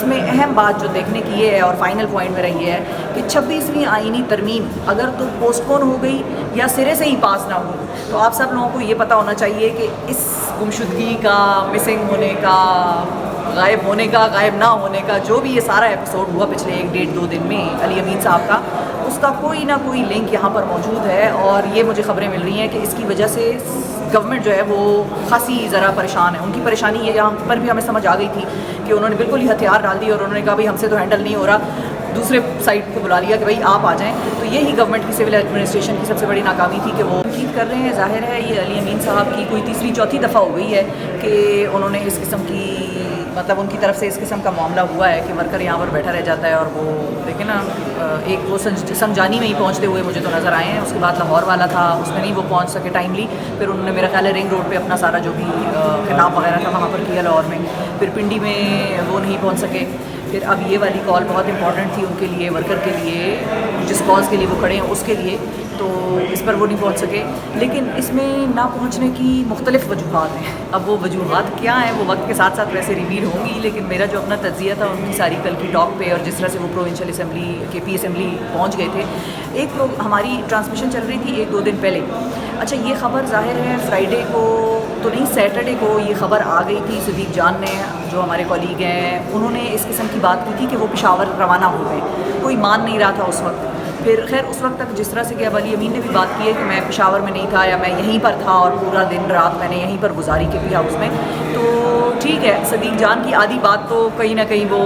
اس میں اہم بات جو دیکھنے کی یہ ہے اور فائنل پوائنٹ میرا یہ ہے کہ 26ویں آئینی ترمیم اگر تو پوسٹ پون ہو گئی یا سرے سے ہی پاس نہ ہو تو آپ سب لوگوں کو یہ پتہ ہونا چاہیے کہ اس گمشدگی کا، مسنگ ہونے کا، غائب ہونے کا، غائب نہ ہونے کا جو بھی یہ سارا ایپیسوڈ ہوا پچھلے 1-1.5-2 دن میں علی امین صاحب کا، اس کا کوئی نہ کوئی لنک یہاں پر موجود ہے. اور یہ مجھے خبریں مل رہی ہیں کہ اس کی وجہ سے گورنمنٹ جو ہے وہ خاصی ذرا پریشان ہے. ان کی پریشانی یہ یہاں پر بھی ہمیں سمجھ آ گئی تھی کہ انہوں نے بالکل ہی ہتھیار ڈال دی اور انہوں نے کہا بھائی ہم سے تو ہینڈل نہیں ہو رہا، دوسرے سائڈ کو بلا لیا کہ بھائی آپ آ جائیں. تو یہی گورنمنٹ کی سول ایڈمنسٹریشن کی سب سے بڑی ناکامی تھی کہ وہ تنقید کر رہے ہیں. ظاہر ہے یہ علی امین صاحب کی کوئی تیسری چوتھی دفعہ ہو گئی ہے کہ انہوں نے اس قسم کی، مطلب ان کی طرف سے اس قسم کا معاملہ ہوا ہے کہ ورکر یہاں پر بیٹھا رہ جاتا ہے. اور وہ دیکھیں نا، ایک وہ سنجانی میں ہی پہنچتے ہوئے مجھے تو نظر آئے ہیں. اس کے بعد لاہور والا تھا، اس میں نہیں وہ پہنچ سکے ٹائملی. پھر انہوں نے میرا خیال ہے رنگ روڈ پہ اپنا سارا جو بھی خطاب وغیرہ تھا وہاں پر کیا لاہور میں. پھر پنڈی میں وہ نہیں پہنچ سکے. پھر اب یہ والی کال بہت امپورٹنٹ تھی ان کے لیے، ورکر کے لیے، جس کاز کے لیے وہ کھڑے ہیں اس کے لیے، تو اس پر وہ نہیں پہنچ سکے. لیکن اس میں نہ پہنچنے کی مختلف وجوہات ہیں. اب وہ وجوہات کیا ہیں وہ وقت کے ساتھ ساتھ ویسے ریویل ہوں گی، لیکن میرا جو اپنا تجزیہ تھا ان کی ساری کل کی ٹاک پہ اور جس طرح سے وہ پروونشل اسمبلی کے پی اسمبلی پہنچ گئے تھے. ایک ہماری ٹرانسمیشن چل رہی تھی 1-2 دن پہلے. اچھا یہ خبر ظاہر ہے فرائیڈے کو تو نہیں، سیٹرڈے کو یہ خبر آ گئی تھی. صدیق جان نے، جو ہمارے کولیگ ہیں، انہوں نے اس قسم کی بات کی تھی کہ وہ پشاور روانہ ہو گئے. کوئی مان نہیں رہا تھا اس وقت. پھر خیر اس وقت تک جس طرح سے کہ اب علی امین نے بھی بات کی ہے کہ میں پشاور میں نہیں تھا یا میں یہیں پر تھا اور پورا دن رات میں نے یہیں پر گزاری کے بھی ہاؤس میں. تو ٹھیک ہے، صدیق جان کی آدھی بات تو کہیں نہ کہیں وہ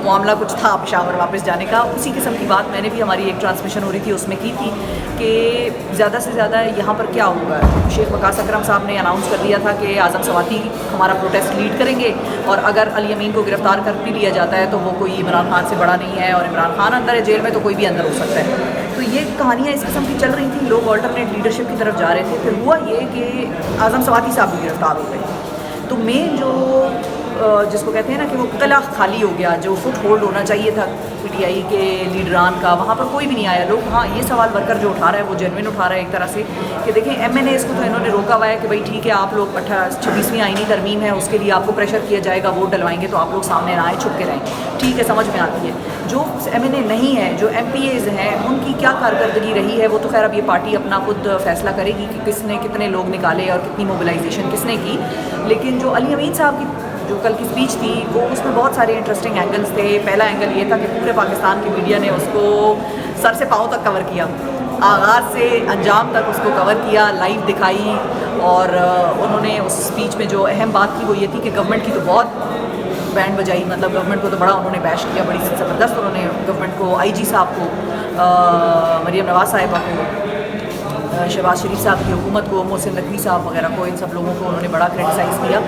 معاملہ کچھ تھا پشاور واپس جانے کا. اسی قسم کی بات میں نے بھی، ہماری ایک ٹرانسمیشن ہو رہی تھی اس میں کی تھی کہ زیادہ سے زیادہ یہاں پر کیا ہوگا. شیخ وقاص اکرم صاحب نے اناؤنس کر دیا تھا کہ اعظم سواتی ہمارا پروٹیسٹ لیڈ کریں گے، اور اگر علی امین کو گرفتار کر بھی لیا جاتا ہے تو وہ کوئی عمران خان سے بڑا نہیں ہے، اور عمران خان اندر ہے جیل میں تو کوئی بھی اندر ہو سکتا ہے. تو یہ کہانیاں اس قسم کی چل رہی تھیں. لوگ آلٹرنیٹ لیڈرشپ کی طرف جا رہے تھے. پھر ہوا یہ کہ اعظم سواتی صاحب بھی گرفتار ہو گئے. تو مین جو جس کو کہتے ہیں نا کہ وہ قلعہ خالی ہو گیا، جو فٹ ہولڈ ہونا چاہیے تھا پی ٹی آئی کے لیڈران کا، وہاں پر کوئی بھی نہیں آیا. لوگ، ہاں یہ سوال ورکر جو اٹھا رہا ہے وہ جینوئن اٹھا رہا ہے ایک طرح سے کہ دیکھیں ایم این ایز کو تو انہوں نے روکا ہوا ہے کہ بھائی ٹھیک ہے آپ لوگ 26ویں آئینی ترمیم ہے اس کے لیے آپ کو پریشر کیا جائے گا، ووٹ ڈلوائیں گے تو آپ لوگ سامنے نہ آئیں، چھپ کے رہیں. ٹھیک ہے، سمجھ میں آتی ہے. جو ایم این اے نہیں ہے، جو ایم پی ایز ہیں، ان کی کیا کارکردگی رہی ہے وہ تو خیر اب یہ پارٹی اپنا خود فیصلہ کرے گی کہ کس نے کتنے لوگ نکالے اور کتنی موبلائزیشن کس نے کی. لیکن جو علی امین صاحب کی جو کل کی اسپیچ تھی وہ، اس میں بہت سارے انٹرسٹنگ اینگلز تھے. پہلا اینگل یہ تھا کہ پورے پاکستان کی میڈیا نے اس کو سر سے پاؤں تک کور کیا، آغاز سے انجام تک اس کو کور کیا، لائیو دکھائی. اور انہوں نے اس اسپیچ میں جو اہم بات کی وہ یہ تھی کہ گورنمنٹ کی تو بہت بینڈ بجائی، مطلب گورنمنٹ کو تو بڑا انہوں نے بیش کیا، بڑی زبردست انہوں نے گورنمنٹ کو، آئی جی صاحب کو، مریم نواز صاحبہ کو، شہباز شریف صاحب کی حکومت کو، محسن نقوی صاحب وغیرہ کو، ان سب لوگوں کو انہوں نے بڑا کرٹیسائز کیا.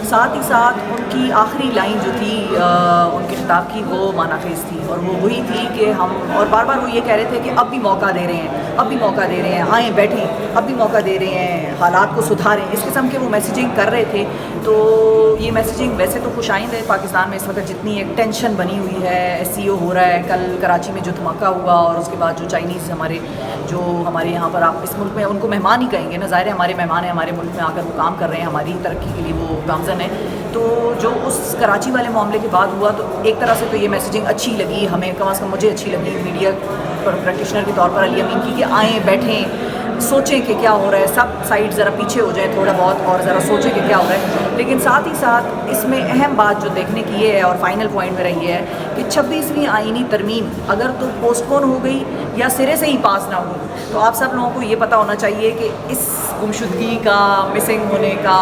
ساتھ ہی ساتھ ان کی آخری لائن جو تھی ان کے خطاب کی وہ معنی خیز تھی، اور وہ وہی تھی کہ ہم، اور بار بار وہ یہ کہہ رہے تھے کہ اب بھی موقع دے رہے ہیں، اب بھی موقع دے رہے ہیں، آئیں بیٹھیں، اب بھی موقع دے رہے ہیں، حالات کو سدھاریں. اس قسم کے وہ میسیجنگ کر رہے تھے. تو یہ میسیجنگ ویسے تو خوش آئند ہے. پاکستان میں اس وقت جتنی ایک ٹینشن بنی ہوئی ہے، ایس سی او ہو رہا ہے، کل کراچی میں جو دھماکہ ہوا، اور اس کے بعد جو چائنیز ہمارے یہاں پر، آپ اس ملک میں ان کو مہمان ہی کہیں گے نا، ظاہر ہے ہمارے مہمان ہیں، ہمارے ملک میں آ کر وہ کام کر رہے ہیں، ہماری ترقی کے لیے وہ گامزن ہے. تو جو اس کراچی والے معاملے کے بعد ہوا تو ایک طرح سے تو یہ میسیجنگ اچھی لگی ہمیں، کم از کم مجھے اچھی لگی میڈیا پریکٹیشنر کے طور پر علی امین کی، کہ آئیں بیٹھیں، سوچیں کہ کیا ہو رہا ہے، سب سائڈ ذرا پیچھے ہو جائیں تھوڑا بہت اور ذرا سوچیں کہ کیا ہو رہا ہے. لیکن ساتھ ہی ساتھ اس میں اہم بات جو دیکھنے کی یہ ہے اور فائنل پوائنٹ میرا یہ ہے کہ 26ویں آئینی ترمیم اگر تو پوسٹ پون ہو گئی یا سرے سے ہی پاس نہ ہو تو آپ سب لوگوں کو یہ پتہ ہونا چاہیے کہ اس گمشدگی کا، مسنگ ہونے کا،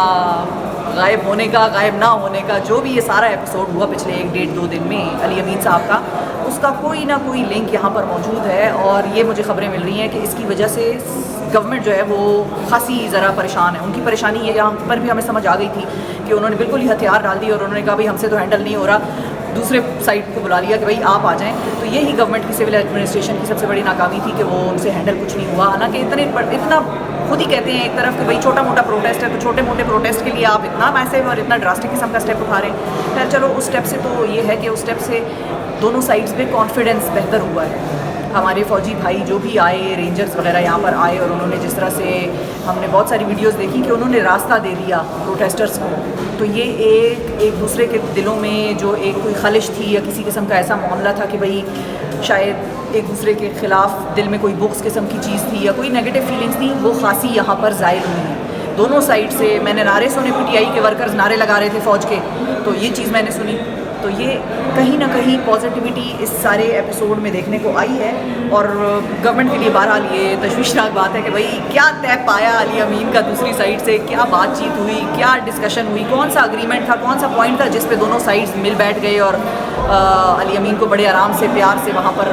غائب ہونے کا، غائب نہ ہونے کا جو بھی یہ سارا ایپیسوڈ ہوا پچھلے 1-1.5-2 دن میں علی امین صاحب کا، اس کا کوئی نہ کوئی لنک یہاں پر موجود ہے. اور یہ مجھے خبریں مل رہی ہیں کہ اس کی وجہ سے گورنمنٹ جو ہے وہ خاصی ذرا پریشان ہے. ان کی پریشانی یہ یہاں پر بھی ہمیں سمجھ آ گئی تھی کہ انہوں نے بالکل ہی ہتھیار ڈال دی اور انہوں نے کہا بھائی ہم سے تو ہینڈل نہیں ہو رہا، دوسرے سائڈ کو بلا لیا کہ بھائی آپ آ جائیں. تو یہی گورنمنٹ کی سول ایڈمنسٹریشن کی سب سے بڑی ناکامی تھی کہ وہ ان سے ہینڈل کچھ نہیں ہوا. حالانکہ اتنا خود ہی کہتے ہیں ایک طرف کہ بھائی چھوٹا موٹا پروٹیسٹ ہے، تو چھوٹے موٹے پروٹیسٹ کے لیے آپ اتنا میسو اور اتنا ڈراسٹک قسم کا اسٹیپ اٹھا رہے ہیں. خیر چلو اس اسٹیپ سے تو یہ ہے کہ اس اسٹیپ سے دونوں سائڈز پہ کانفیڈنس بہتر ہوا ہے. ہمارے فوجی بھائی جو بھی آئے, رینجرز وغیرہ یہاں پر آئے, اور انہوں نے جس طرح سے ہم نے بہت ساری ویڈیوز دیکھی کہ انہوں نے راستہ دے دیا پروٹیسٹرز کو, تو یہ ایک دوسرے کے دلوں میں جو ایک کوئی خلش تھی یا کسی قسم کا ایسا معاملہ تھا کہ بھئی شاید ایک دوسرے کے خلاف دل میں کوئی بغض قسم کی چیز تھی یا کوئی نیگیٹو فیلنگس تھی, وہ خاصی یہاں پر ظاہر ہوئی ہیں دونوں سائڈ سے. میں نے نعرے سنے, پی ٹی آئی کے ورکرز نعرے لگا رہے تھے فوج کے, تو یہ چیز میں نے سنی. تو یہ کہیں نہ کہیں پازیٹیوٹی اس سارے ایپیسوڈ میں دیکھنے کو آئی ہے, اور گورنمنٹ کے لیے بہرحال یہ تشویشناک بات ہے کہ بھئی کیا طے پایا علی امین کا دوسری سائڈ سے, کیا بات چیت ہوئی, کیا ڈسکشن ہوئی, کون سا اگریمنٹ تھا, کون سا پوائنٹ تھا جس پہ دونوں سائڈز مل بیٹھ گئے اور علی امین کو بڑے آرام سے پیار سے وہاں پر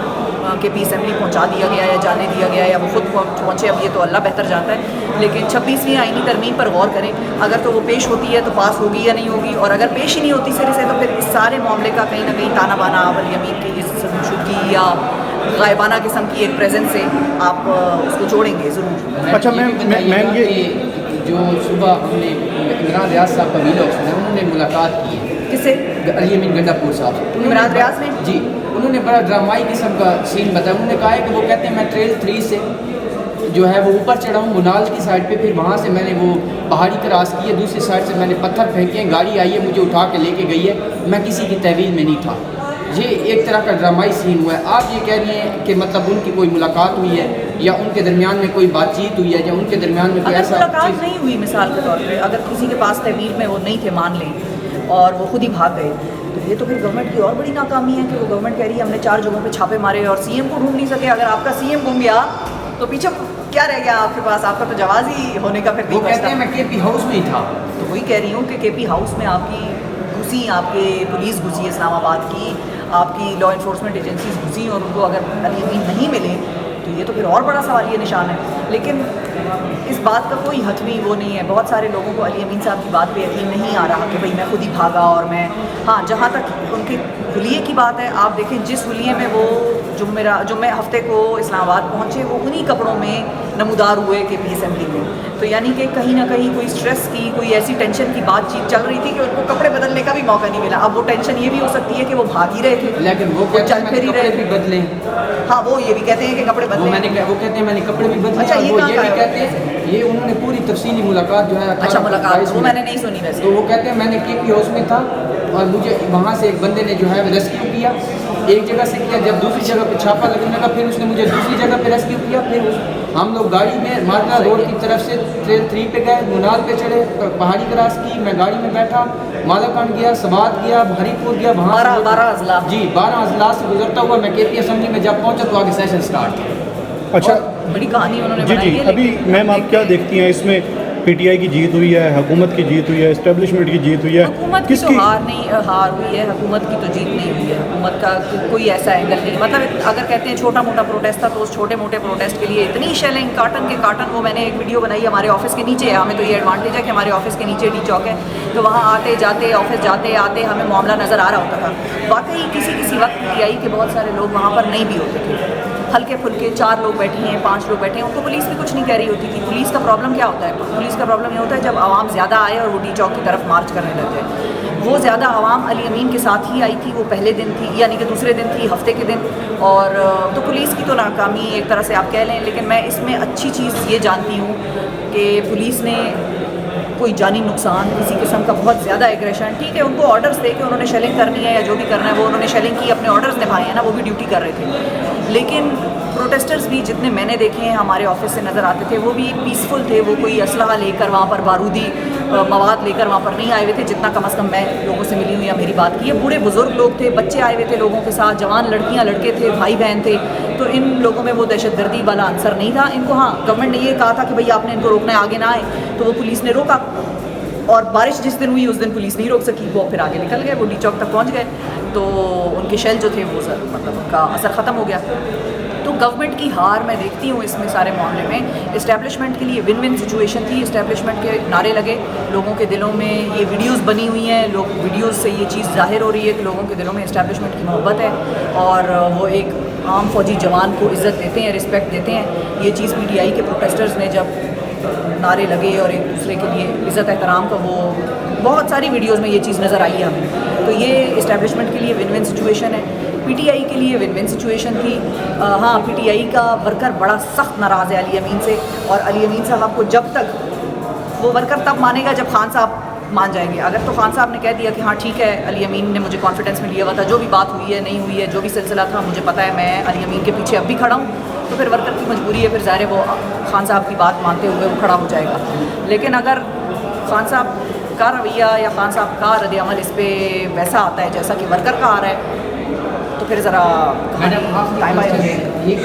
کے پی اسمبلی پہنچا دیا گیا یا جانے دیا گیا یا وہ خود پہنچے, اب یہ تو اللہ بہتر جانتا ہے. لیکن 26ویں آئینی ترمیم پر غور کریں, اگر تو وہ پیش ہوتی ہے تو پاس ہوگی یا نہیں ہوگی, اور اگر پیش ہی نہیں ہوتی سرے سے تو پھر اس سارے معاملے کا کہیں نہ کہیں تانا بانا علی امین کی اس گمشدگی یا غائبانہ قسم کی ایک پریزنس سے آپ اس کو چھوڑیں گے ضرور. اچھا میم یہ جو صبح ہم نے عمران ریاض صاحب کا ویلوگ سنا, انہوں نے ملاقات کی ہے کس سے؟ علی امین گنڈا پور صاحب سے. عمران ریاض نے جی, انہوں نے بڑا ڈرامائی قسم کا سین بتایا. انہوں نے کہا ہے کہ وہ کہتے ہیں میں ٹریل 3 سے جو ہے وہ اوپر چڑھا ہوں منال کی سائڈ پہ, پھر وہاں سے میں نے وہ پہاڑی کراس کی ہے, دوسری سائڈ سے میں نے پتھر پھینکے ہیں, گاڑی آئی ہے مجھے اٹھا کے لے کے گئی ہے, میں کسی کی تحویل میں نہیں تھا. یہ ایک طرح کا ڈرامائی سین ہوا ہے. آپ یہ کہہ رہی ہیں کہ مطلب ان کی کوئی ملاقات ہوئی ہے یا ان کے درمیان میں کوئی بات چیت ہوئی ہے یا ان کے درمیان میں کوئی ایسا ملاقات نہیں ہوئی, مثال کے طور پہ اگر کسی کے پاس تحویل میں وہ نہیں تھے مان لیں اور وہ خود ہی بھاگ گئے, تو یہ تو پھر گورنمنٹ کی اور بڑی ناکامی ہے کہ وہ گورنمنٹ کہہ رہی ہے ہم نے 4 جگہوں پہ چھاپے مارے اور سی ایم کو ڈھونڈ نہیں سکے. اگر آپ کا سی ایم گم گیا تو پیچھے کیا رہ گیا آپ کے پاس؟ آپ کا تو جواز ہی ہونے کا پھر وہ کہتے ہیں میں کے پی ہاؤس میں ہی تھا. تو وہی کہہ رہی ہوں کہ کے پی ہاؤس میں آپ کی گھسی, آپ کے پولیس گھسی اسلام آباد کی, آپ کی لا انفورسمنٹ ایجنسیز گھسی, اور ان کو اگر علی امین نہیں ملے تو یہ تو پھر اور بڑا سوال یہ نشان ہے. لیکن اس بات کا کوئی حتمی وہ نہیں ہے. بہت سارے لوگوں کو علی امین صاحب کی بات پہ یقین نہیں آ رہا کہ بھئی میں خود ہی بھاگا, اور میں جہاں تک ان کے حلیے کی بات ہے, آپ دیکھیں جس حلیے میں وہ جمعہ ہفتے کو اسلام آباد پہنچے وہ انہی کپڑوں میں نمودار ہوئے کہ پی اسمبلی میں. تو یعنی کہ کہیں نہ کہیں کوئی اسٹریس کی, کوئی ایسی ٹینشن کی بات چیت چل رہی تھی کہ ان کو کپڑے بدلنے کا بھی موقع نہیں ملا. اب وہ ٹینشن یہ بھی ہو سکتی ہے کہ وہ بھاگ ہی رہے تھے, لیکن وہ چل پھر ہی رہے بھی بدلے. ہاں وہ یہ بھی کہتے ہیں کہ کپڑے بدلے, وہ کہتے ہیں میں نے کپڑے بھی بدلے. اچھا, وہ یہ بھی کہتے ہیں, یہ انہوں نے پوری تفصیلی ملاقات جو ہے, اچھا ملاقات وہ میں نے نہیں سنی ویسے. تو وہ کہتے ہیں میں نے کے پی ہاؤس میں تھا اور مجھے وہاں سے ایک بندے نے جو ہے ریسکیو کیا, ایک جگہ سے کیا, جب دوسری جگہ پہ چھاپا لگنے لگا پھر اس نے مجھے دوسری جگہ پہ ریسکیو کیا. پھر ہم لوگ گاڑی میں مارنا روڈ کی طرف سے ٹریل 3 پہ گئے, منال پہ چڑھے, پہاڑی کراس کی, میں گاڑی میں بیٹھا, مالاکنڈ گیا, سوات گیا, ہری پور گیا, وہاں 12 اضلاع. جی 12 اضلاع سے گزرتا ہوا میں کے پی اسمبلی میں جب پہنچا تو آگے سیشن سٹارٹ تھا. اچھا بڑی کہانی انہوں نے جی بنائی ہے. ابھی میم آپ کیا دیکھتی ہیں اس میں؟ پی ٹی آئی کی جیت ہوئی ہے, حکومت کی جیت ہوئی ہے, اسٹیبلشمنٹ کی جیت ہوئی ہے, حکومت کی تو ہار ہوئی ہے, حکومت کی تو جیت نہیں ہوئی ہے. حکومت کا کوئی ایسا اینگل نہیں, مطلب اگر کہتے ہیں چھوٹا موٹا پروٹیسٹ تھا تو اس چھوٹے موٹے پروٹیسٹ کے لیے اتنی شیلنگ کاٹن کے کاٹن, وہ میں نے ایک ویڈیو بنائی ہمارے آفس کے نیچے ہے. ہمیں تو یہ ایڈوانٹیج ہے کہ ہمارے آفس کے نیچے ڈی چوک ہے, تو وہاں آتے جاتے آفس جاتے آتے ہمیں معاملہ نظر آ رہا ہوتا تھا. واقعی کسی وقت پی ٹی آئی کے بہت سارے لوگ وہاں پر نہیں بھی ہوتے تھے, ہلکے پھلکے 4 لوگ بیٹھے ہیں, 5 لوگ بیٹھے ہیں, ان کو پولیس بھی کچھ نہیں کہہ رہی ہوتی تھی. پولیس کا پرابلم کیا ہوتا ہے؟ پولیس کا پرابلم یہ ہوتا ہے جب عوام زیادہ آئے اور وہ ڈی چوک کی طرف مارچ کرنے لگے. وہ زیادہ عوام علی امین کے ساتھ ہی آئی تھی, وہ پہلے دن تھی یعنی کہ دوسرے دن تھی, ہفتے کے دن. اور تو پولیس کی تو ناکامی ایک طرح سے آپ کہہ لیں, لیکن میں اس میں اچھی چیز یہ جانتی ہوں کہ پولیس نے کوئی جانی نقصان کسی قسم کا بہت زیادہ ایگریشن, ٹھیک ہے ان کو آرڈرز تھے کہ انہوں نے شیلنگ کرنی ہے یا جو بھی کرنا ہے وہ انہوں نے شیلنگ کی, اپنے آرڈرز نبھائے ہیں نا, وہ بھی ڈیوٹی کر رہے تھے. لیکن پروٹیسٹرز بھی جتنے میں نے دیکھے ہیں ہمارے آفس سے نظر آتے تھے وہ بھی پیسفل تھے, وہ کوئی اسلحہ لے کر وہاں پر بارودی مواد لے کر وہاں پر نہیں آئے ہوئے تھے, جتنا کم از کم میں لوگوں سے ملی ہوں یا میری بات کی ہے. بوڑھے بزرگ لوگ تھے, بچے آئے ہوئے تھے لوگوں کے ساتھ, جوان لڑکیاں لڑکے تھے, بھائی بہن تھے. تو ان لوگوں میں وہ دہشت گردی والا عنصر نہیں تھا. ان کو ہاں گورنمنٹ نے یہ کہا تھا کہ بھئی آپ نے ان کو روکنا ہے, آگے نہ آئے, تو وہ پولیس نے روکا. اور بارش جس دن ہوئی اس دن پولیس نہیں روک سکی, وہ پھر آگے نکل گئے, وہ ڈی چوک تک پہنچ گئے, تو ان کے شیل جو تھے وہ مطلب ان کا اثر ختم ہو گیا. تو گورنمنٹ کی ہار میں دیکھتی ہوں اس میں سارے معاملے میں. اسٹیبلشمنٹ کے لیے ون ون سچویشن تھی, اسٹیبلشمنٹ کے نعرے لگے, لوگوں کے دلوں میں یہ ویڈیوز بنی ہوئی ہیں, لوگ ویڈیوز سے یہ چیز ظاہر ہو رہی ہے کہ لوگوں کے دلوں میں اسٹیبلشمنٹ کی محبت ہے اور وہ ایک عام فوجی جوان کو عزت دیتے ہیں, رسپیکٹ دیتے ہیں. یہ چیز پی ٹی آئی کے پروٹیسٹرز نے جب نعرے لگے اور ایک دوسرے کے لیے عزت احترام کا, وہ بہت ساری ویڈیوز میں یہ چیز نظر آئی ہے ہمیں. تو یہ اسٹیبلشمنٹ کے لیے ون ون سچویشن ہے. پی ٹی آئی کے لیے ون ون سچویشن تھی. ہاں پی ٹی آئی کا ورکر بڑا سخت ناراض ہے علی امین سے, اور علی امین صاحب کو جب تک وہ ورکر تب مانے گا جب خان صاحب مان جائیں گے. اگر تو خان صاحب نے کہہ دیا کہ ہاں ٹھیک ہے علی امین نے مجھے کانفیڈنس میں لیا ہوا تھا, جو بھی بات ہوئی ہے نہیں ہوئی ہے, جو بھی سلسلہ تھا مجھے پتہ ہے, میں علی امین کے پیچھے اب بھی کھڑا ہوں, تو پھر ورکر کی مجبوری ہے, پھر ظاہر ہے وہ خان صاحب کی بات مانتے ہوئے وہ کھڑا ہو جائے گا. لیکن اگر خان صاحب کا رویہ یا خان صاحب کا رد عمل اس پہ ویسا آتا ہے جیسا کہ ورکر کا آ رہا ہے, تو پھر ذرا میڈم ٹائم آئے.